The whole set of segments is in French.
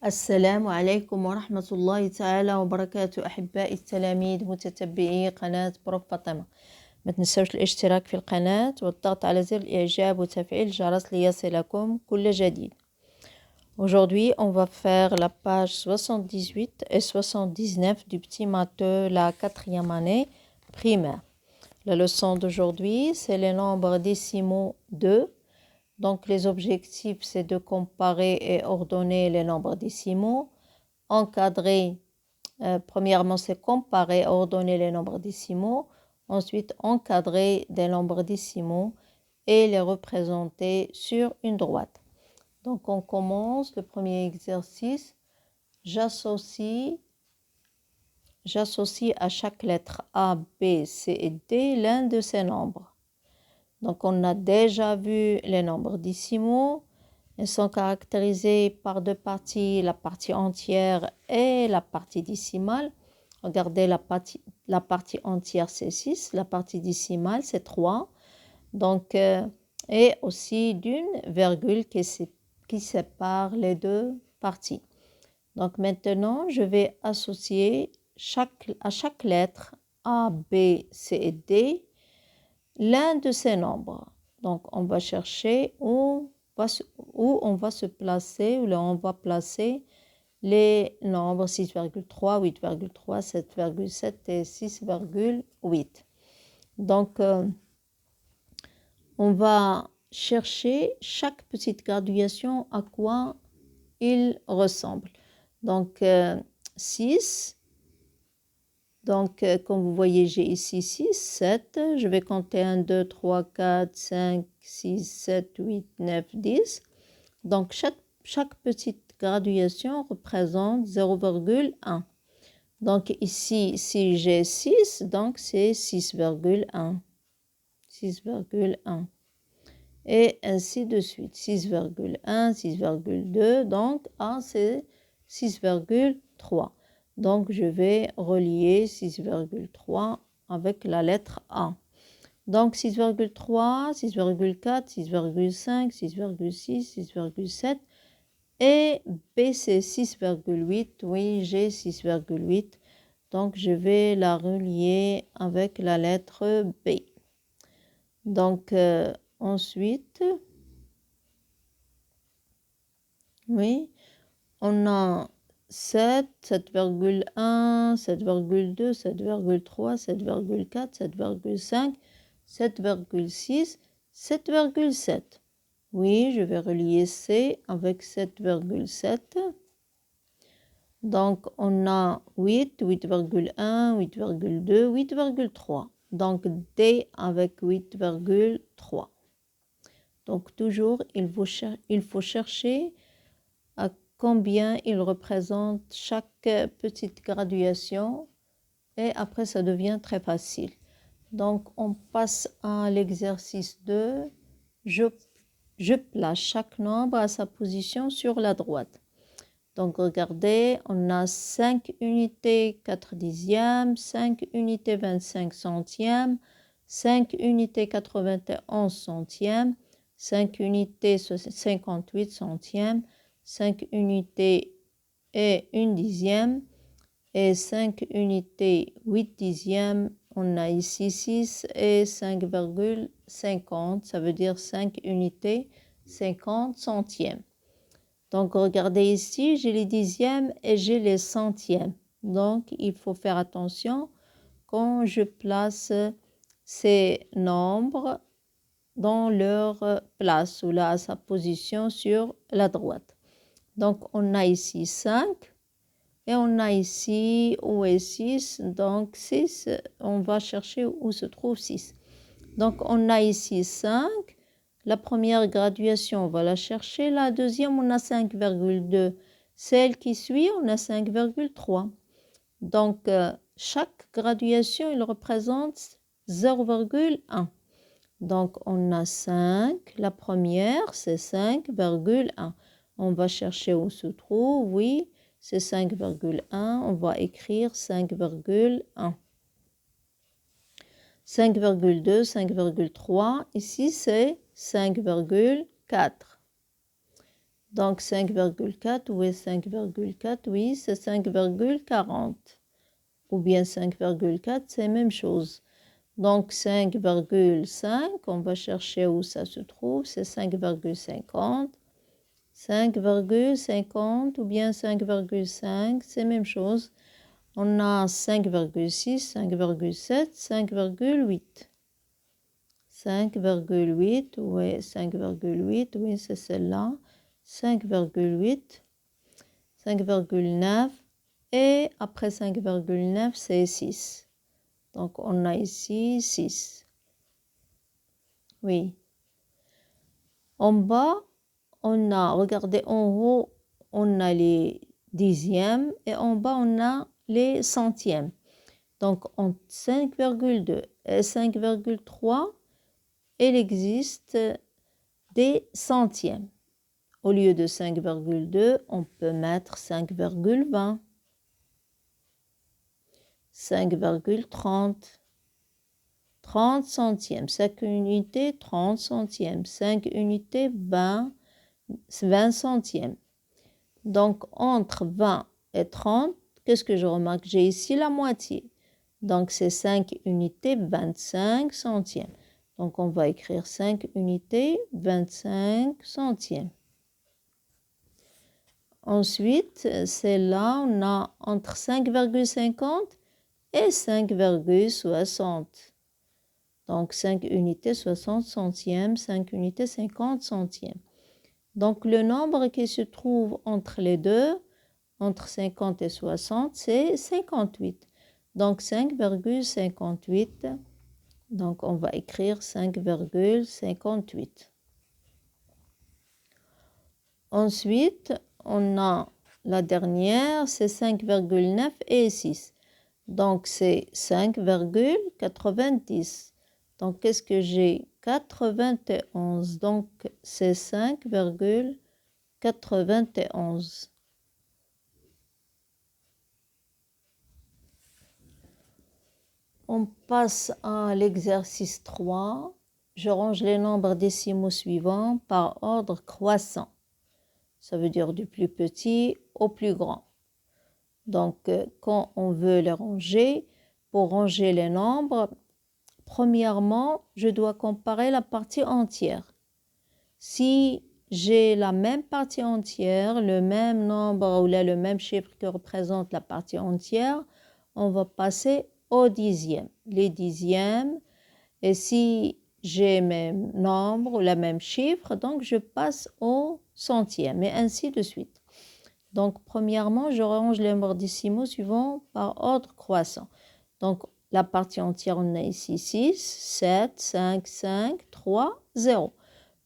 السلام عليكم ورحمة الله تعالى وبركاته أحبائي التلاميذ متتبعي قناة بروف فاطمة. ما تنسوش الاشتراك في القناة والضغط على زر الإعجاب وتفعيل الجرس ليصلكم كل جديد. Aujourd'hui, on va faire la page 78 et 79 du petit matheux, la 4e année primaire. La leçon d'aujourd'hui, c'est les nombres décimaux 2. Donc, les objectifs, c'est de comparer et ordonner les nombres décimaux. Encadrer, premièrement, c'est comparer et ordonner les nombres décimaux. Ensuite, encadrer des nombres décimaux et les représenter sur une droite. Donc, on commence le premier exercice. J'associe à chaque lettre A, B, C et D l'un de ces nombres. Donc, on a déjà vu les nombres décimaux. Ils sont caractérisés par deux parties, la partie entière et la partie décimale. Regardez, la partie entière, c'est 6. La partie décimale, c'est 3. Donc, et aussi d'une virgule qui sépare les deux parties. Donc, maintenant, je vais associer à chaque lettre A, B, C et D l'un de ces nombres. Donc, on va chercher où on va placer les nombres 6,3, 8,3, 7,7 et 6,8. Donc, on va chercher chaque petite graduation à quoi il ressemble. Donc, 6. Donc, comme vous voyez, j'ai ici 6, 7. Je vais compter 1, 2, 3, 4, 5, 6, 7, 8, 9, 10. Donc, chaque petite graduation représente 0,1. Donc, ici, si j'ai 6, donc c'est 6,1. 6,1. Et ainsi de suite. 6,1, 6,2. Donc, A, c'est 6,3. Donc, je vais relier 6,3 avec la lettre A. Donc, 6,3, 6,4, 6,5, 6,6, 6,7. Et B, c'est 6,8. Oui, j'ai 6,8. Donc, je vais la relier avec la lettre B. Donc, ensuite, oui, on a 7, 7,1, 7,2, 7,3, 7,4, 7,5, 7,6, 7,7. Oui, je vais relier C avec 7,7. Donc, on a 8, 8,1, 8,2, 8,3. Donc, D avec 8,3. Donc, toujours, il faut chercher à combien il représente chaque petite graduation et après ça devient très facile. Donc on passe à l'exercice 2. Je place chaque nombre à sa position sur la droite. Donc regardez, on a 5 unités 4 dixièmes, 5 unités 25 centièmes, 5 unités 91 centièmes, 5 unités 58 centièmes, 5 unités et 1 dixième et 5 unités 8 dixièmes. On a ici 6 et 5,50, ça veut dire 5 unités 50 centièmes. Donc regardez ici, j'ai les dixièmes et j'ai les centièmes. Donc il faut faire attention quand je place ces nombres dans leur place ou là à sa position sur la droite. Donc, on a ici 5 et on a ici où est 6. Donc, 6, on va chercher où se trouve 6. Donc, on a ici 5. La première graduation, on va la chercher. La deuxième, on a 5,2. Celle qui suit, on a 5,3. Donc, chaque graduation, il représente 0,1. Donc, on a 5. La première, c'est 5,1. On va chercher où se trouve. Oui, c'est 5,1. On va écrire 5,1. 5,2, 5,3. Ici, c'est 5,4. Donc 5,4, où est 5,4? Oui, c'est 5,40. Ou bien 5,4, c'est la même chose. Donc 5,5, on va chercher où ça se trouve, c'est 5,50. 5,50 ou bien 5,5, c'est la même chose. On a 5,6, 5,7, 5,8. 5,8, oui, 5,8, oui, c'est celle-là. 5,8, 5,9 et après 5,9, c'est 6. Donc, on a ici 6. Oui. En bas, on a, regardez, en haut, on a les dixièmes et en bas, on a les centièmes. Donc, entre 5,2 et 5,3, il existe des centièmes. Au lieu de 5,2, on peut mettre 5,20, 5,30, 30 centièmes. 5 unités, 30 centièmes. 5 unités, 20 centièmes. Donc, entre 20 et 30, qu'est-ce que je remarque? J'ai ici la moitié. Donc, c'est 5 unités, 25 centièmes. Donc, on va écrire 5 unités, 25 centièmes. Ensuite, c'est là, on a entre 5,50 et 5,60. Donc, 5 unités, 60 centièmes, 5 unités, 50 centièmes. Donc, le nombre qui se trouve entre les deux, entre 50 et 60, c'est 58. Donc, 5,58. Donc, on va écrire 5,58. Ensuite, on a la dernière, c'est 5,9 et 6. Donc, c'est 5,90. Donc, qu'est-ce que j'ai? 91. Donc, c'est 5,91. On passe à l'exercice 3. Je range les nombres décimaux suivants par ordre croissant. Ça veut dire du plus petit au plus grand. Donc, quand on veut les ranger, pour ranger les nombres, premièrement, je dois comparer la partie entière. Si j'ai la même partie entière, le même nombre ou là, le même chiffre qui représente la partie entière, on va passer au dixième. Les dixièmes, et si j'ai même nombre ou le même chiffre, donc je passe au centième et ainsi de suite. Donc, premièrement, je range les nombres décimaux suivants par ordre croissant. Donc, la partie entière, on a ici 6, 7, 5, 5, 3, 0.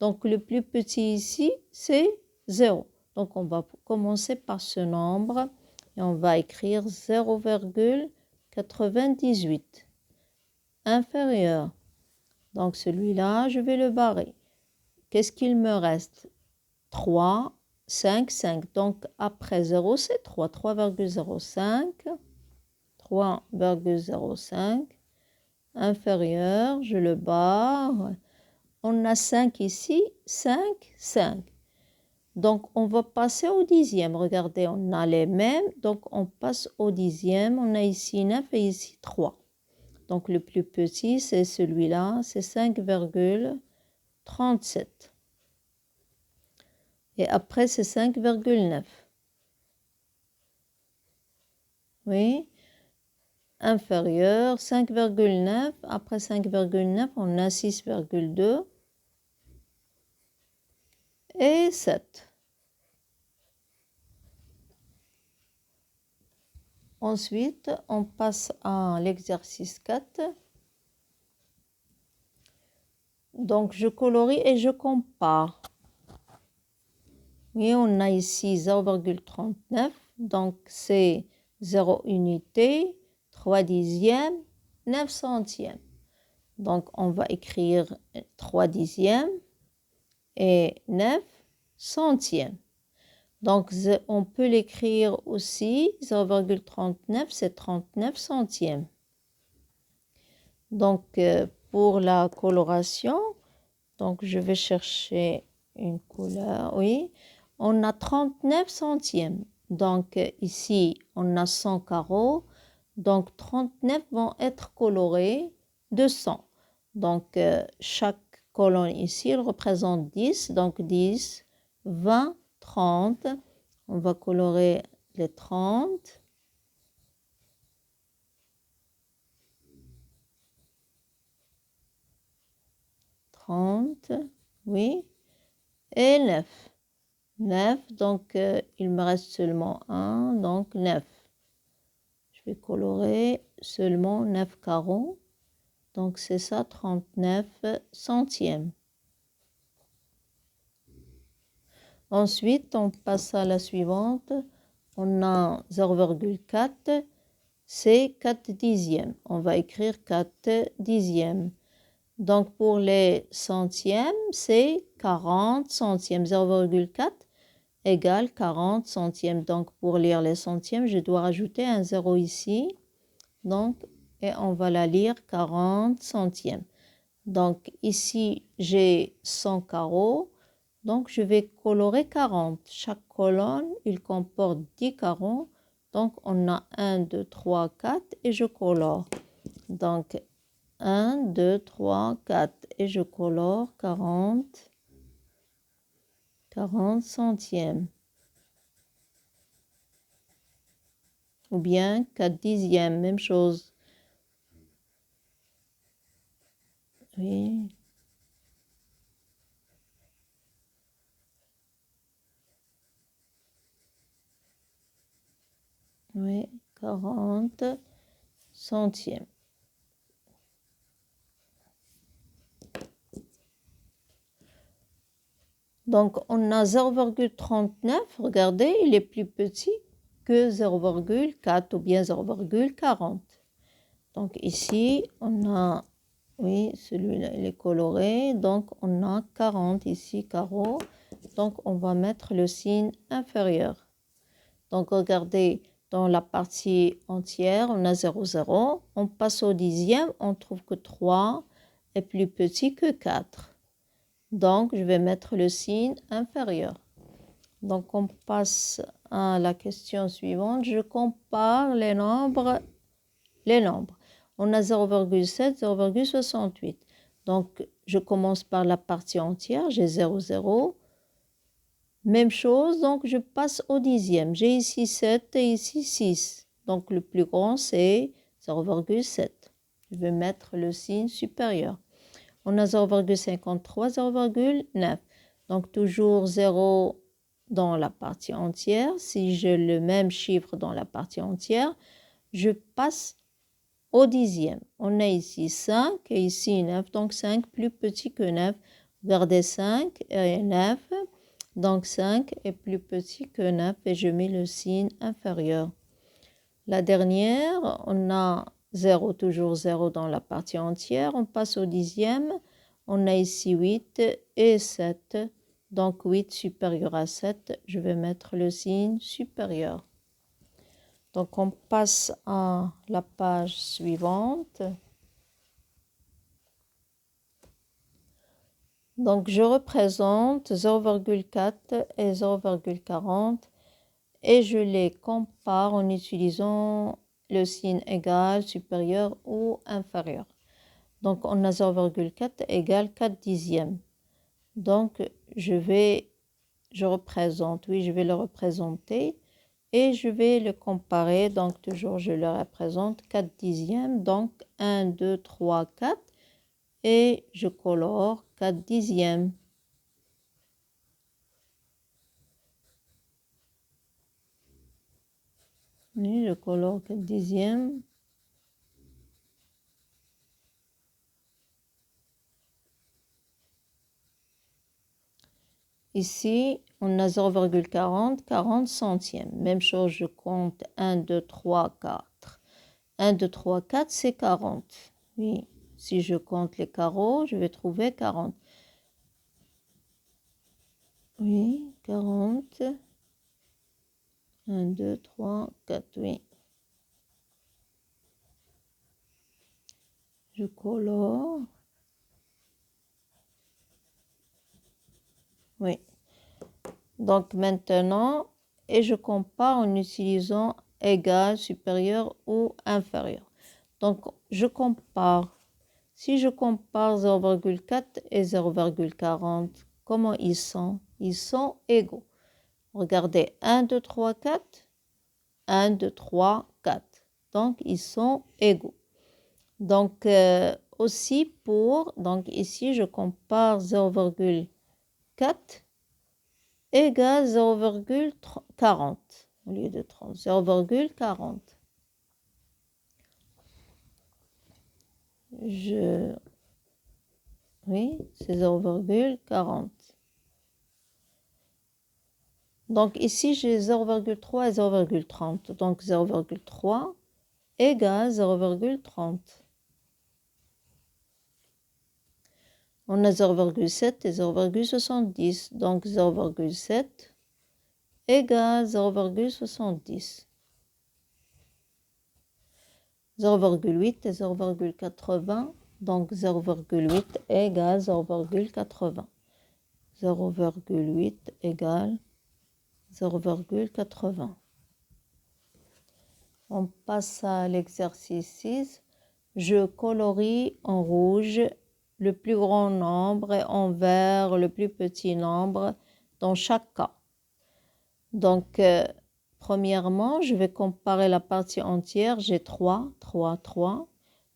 Donc, le plus petit ici, c'est 0. Donc, on va commencer par ce nombre et on va écrire 0,98. Inférieur. Donc, celui-là, je vais le barrer. Qu'est-ce qu'il me reste? 3, 5, 5. Donc, après 0, c'est 3. 3,05. 3,05. Inférieur, je le barre. On a 5 ici. 5, 5. Donc, on va passer au dixième. Regardez, on a les mêmes. Donc, on passe au dixième. On a ici 9 et ici 3. Donc, le plus petit, c'est celui-là. C'est 5,37. Et après, c'est 5,9. Oui. Inférieur, 5,9. Après 5,9, on a 6,2. Et 7. Ensuite, on passe à l'exercice 4. Donc, je colorie et je compare. Oui, on a ici 0,39. Donc, c'est 0 unité, 3 dixièmes, 9 centièmes. Donc, on va écrire 3 dixièmes et 9 centièmes. Donc, on peut l'écrire aussi, 0,39, c'est 39 centièmes. Donc, pour la coloration, donc je vais chercher une couleur, oui. On a 39 centièmes. Donc, ici, on a 100 carreaux. Donc, 39 vont être colorés de 100. Donc, chaque colonne ici, il représente 10. Donc, 10, 20, 30. On va colorer les 30. 30, oui. Et 9. 9, donc il me reste seulement 1, donc 9. Je vais colorer seulement 9 carreaux. Donc c'est ça, 39 centièmes. Ensuite, on passe à la suivante. On a 0,4, c'est 4 dixièmes. On va écrire 4 dixièmes. Donc pour les centièmes, c'est 40 centièmes. 0,4 égale 40 centièmes. Donc pour lire les centièmes, je dois rajouter un 0 ici. Donc, et on va la lire 40 centièmes. Donc ici, j'ai 100 carreaux. Donc je vais colorer 40. Chaque colonne, il comporte 10 carreaux. Donc on a 1, 2, 3, 4 et je colore. Donc 1, 2, 3, 4 et je colore 40 centièmes. Ou bien 4 dixièmes, même chose. Oui. Oui, 40 centièmes. Donc, on a 0,39. Regardez, il est plus petit que 0,4 ou bien 0,40. Donc, ici, on a, oui, celui-là, il est coloré. Donc, on a 40 ici, carreau. Donc, on va mettre le signe inférieur. Donc, regardez, dans la partie entière, on a 0, 0. On passe au dixième, on trouve que 3 est plus petit que 4. Donc, je vais mettre le signe inférieur. Donc, on passe à la question suivante. Je compare les nombres. On a 0,7, 0,68. Donc, je commence par la partie entière. J'ai 0, 0. Même chose, donc je passe au dixième. J'ai ici 7 et ici 6. Donc, le plus grand, c'est 0,7. Je vais mettre le signe supérieur. On a 0,53, 0,9. Donc, toujours 0 dans la partie entière. Si j'ai le même chiffre dans la partie entière, je passe au dixième. On a ici 5 et ici 9. Donc, 5 plus petit que 9. Regardez 5 et 9. Donc, 5 est plus petit que 9 et je mets le signe inférieur. La dernière, on a 0, toujours 0 dans la partie entière. On passe au dixième. On a ici 8 et 7. Donc 8 supérieur à 7, je vais mettre le signe supérieur. Donc on passe à la page suivante. Donc je représente 0,4 et 0,40 et je les compare en utilisant le signe égal, supérieur ou inférieur. Donc, on a 0,4 égale 4 dixièmes. Donc, je vais le représenter et je vais le comparer. Donc, toujours, je le représente 4 dixièmes. Donc, 1, 2, 3, 4 et je colore 4 dixièmes. Oui, je colore 4 dixièmes. Ici, on a 0,40, 40 centièmes. Même chose, je compte 1, 2, 3, 4. 1, 2, 3, 4, c'est 40. Oui, si je compte les carreaux, je vais trouver 40. Oui, 40. 1, 2, 3, 4, oui. Je colore. Oui. Donc maintenant, et je compare en utilisant égal, supérieur ou inférieur. Donc je compare. Si je compare 0,4 et 0,40, comment ils sont? Ils sont égaux. Regardez, 1, 2, 3, 4. 1, 2, 3, 4. Donc, ils sont égaux. Donc, aussi pour, donc ici, je compare 0,4 égale 0,40 au lieu de 30. 0,40. Oui, c'est 0,40. Donc ici, j'ai 0,3 et 0,30. Donc 0,3 égale 0,30. On a 0,7 et 0,70. Donc 0,7 égale 0,70. 0,8 et 0,80. Donc 0,8 égale 0,80. 0,8 égale 0,80. On passe à l'exercice 6. Je colorie en rouge le plus grand nombre et en vert le plus petit nombre dans chaque cas. Donc, premièrement, je vais comparer la partie entière. J'ai 3, 3, 3.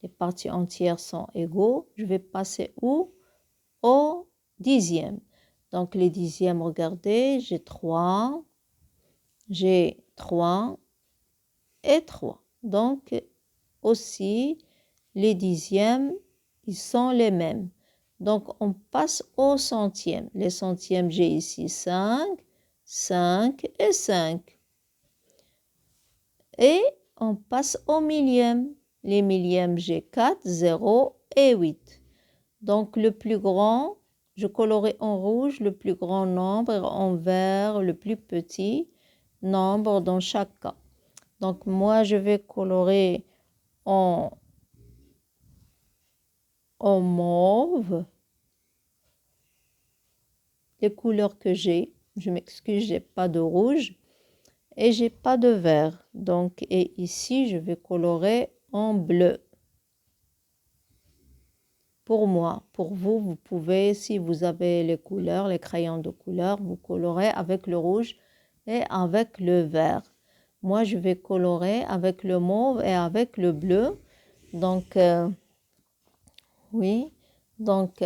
Les parties entières sont égaux. Je vais passer où? Au dixième. Donc, les dixièmes, regardez, j'ai 3 et 3. Donc, aussi, les dixièmes, ils sont les mêmes. Donc, on passe au centième. Les centièmes, j'ai ici 5, 5 et 5. Et on passe au millième. Les millièmes, j'ai 4, 0 et 8. Donc, le plus grand, je colorais en rouge le plus grand nombre et en vert le plus petit nombre dans chaque cas. Donc, moi, je vais colorer en mauve les couleurs que j'ai. Je m'excuse, j'ai pas de rouge et j'ai pas de vert. Donc, et ici, je vais colorer en bleu. Pour moi, pour vous, vous pouvez, si vous avez les couleurs, les crayons de couleur, vous colorez avec le rouge et avec le vert. Moi, je vais colorer avec le mauve et avec le bleu. Donc, oui, donc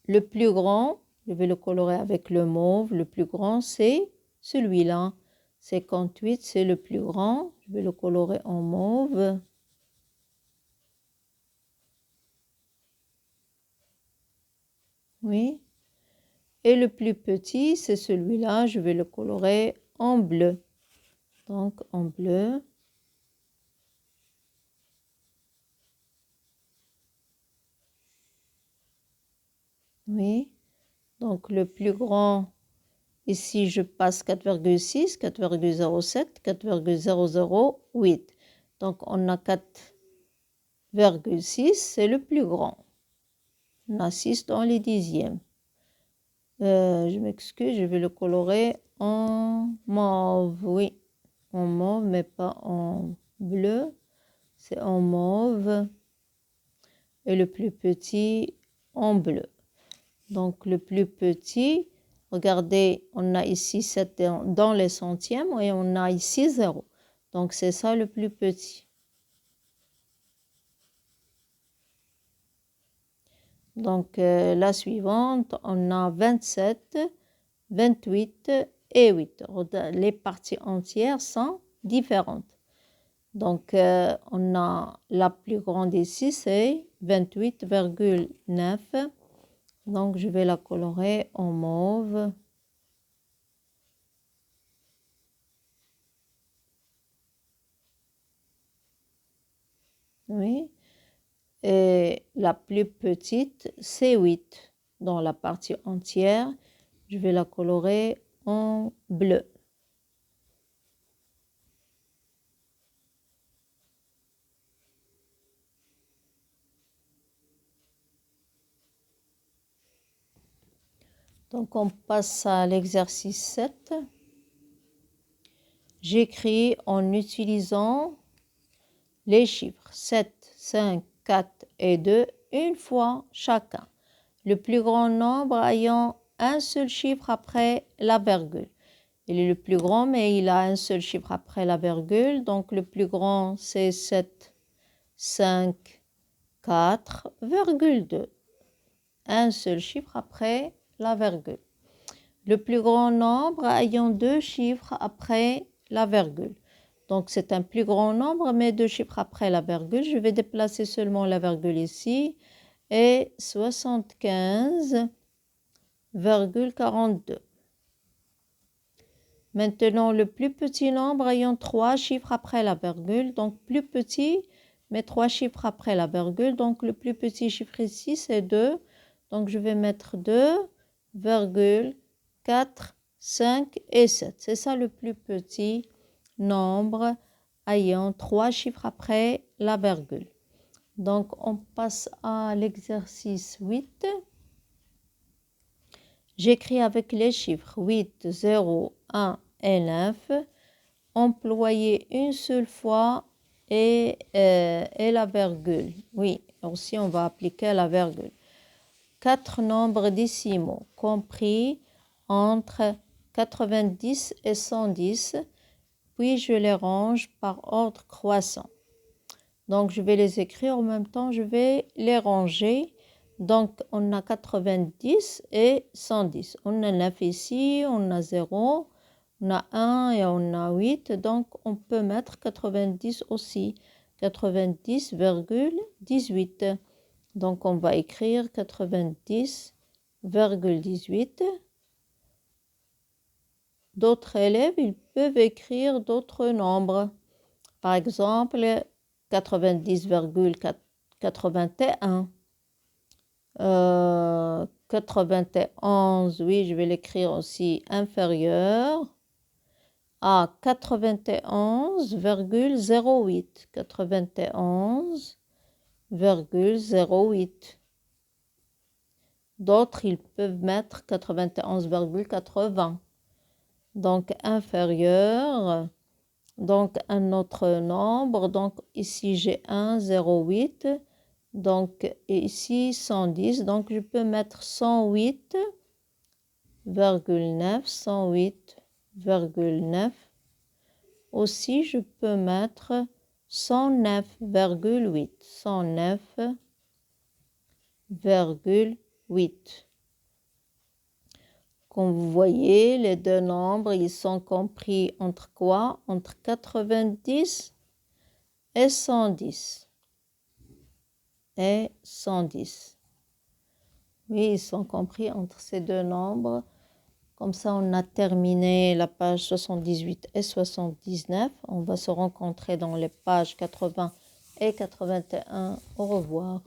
le plus grand, je vais le colorer avec le mauve. Le plus grand, c'est celui-là. 58, c'est le plus grand. Je vais le colorer en mauve. Oui. Et le plus petit, c'est celui-là. Je vais le colorer en bleu. Donc, en bleu. Oui. Donc, le plus grand, ici, je passe 4,6, 4,07, 4,008. Donc, on a 4,6, c'est le plus grand. On a 6 dans les dixièmes. Je m'excuse, je vais le colorer en mauve. Oui, en mauve, mais pas en bleu. C'est en mauve. Et le plus petit en bleu. Donc, le plus petit, regardez, on a ici 7 dans les centièmes et on a ici 0. Donc, c'est ça le plus petit. Donc, la suivante, on a 27, 28 et 8. Les parties entières sont différentes. Donc, on a la plus grande ici, c'est 28,9. Donc, je vais la colorer en mauve. Oui. Et la plus petite, c'est 8. Dans la partie entière, je vais la colorer en bleu. Donc, on passe à l'exercice 7. J'écris en utilisant les chiffres 7, 5, 4 et 2 une fois chacun. Le plus grand nombre ayant un seul chiffre après la virgule. Il est le plus grand, mais il a un seul chiffre après la virgule. Donc, le plus grand, c'est 7, 5, 4, virgule 2. Un seul chiffre après la virgule. Le plus grand nombre ayant deux chiffres après la virgule. Donc, c'est un plus grand nombre, mais deux chiffres après la virgule. Je vais déplacer seulement la virgule ici. Et 75,42. Maintenant, le plus petit nombre ayant trois chiffres après la virgule. Donc, plus petit, mais trois chiffres après la virgule. Donc, le plus petit chiffre ici, c'est 2. Donc, je vais mettre 2,4, 5 et 7. C'est ça le plus petit nombre ayant trois chiffres après la virgule. Donc, on passe à l'exercice 8. J'écris avec les chiffres 8, 0, 1 et 9, employés une seule fois et la virgule. Oui, aussi on va appliquer la virgule. 4 nombres décimaux compris entre 90 et 110, puis je les range par ordre croissant. Donc, je vais les écrire en même temps, je vais les ranger. Donc, on a 90 et 110. On a 9 ici, on a 0, on a 1 et on a 8. Donc, on peut mettre 90 aussi. 90,18. Donc, on va écrire 90,18. D'autres élèves, ils peuvent écrire d'autres nombres. Par exemple, 90,81. 91, oui, je vais l'écrire aussi inférieur à 91,08. 91,08. D'autres, ils peuvent mettre 91,80. Donc, inférieur. Donc, un autre nombre. Donc, ici, j'ai 1,08. Donc, ici, 110. Donc, je peux mettre 108,9. 108,9. Aussi, je peux mettre 109,8. 109,8. Comme vous voyez, les deux nombres, ils sont compris entre quoi? Entre 90 et 110. Et 110. Oui, ils sont compris entre ces deux nombres. Comme ça, on a terminé la page 78 et 79. On va se rencontrer dans les pages 80 et 81. Au revoir.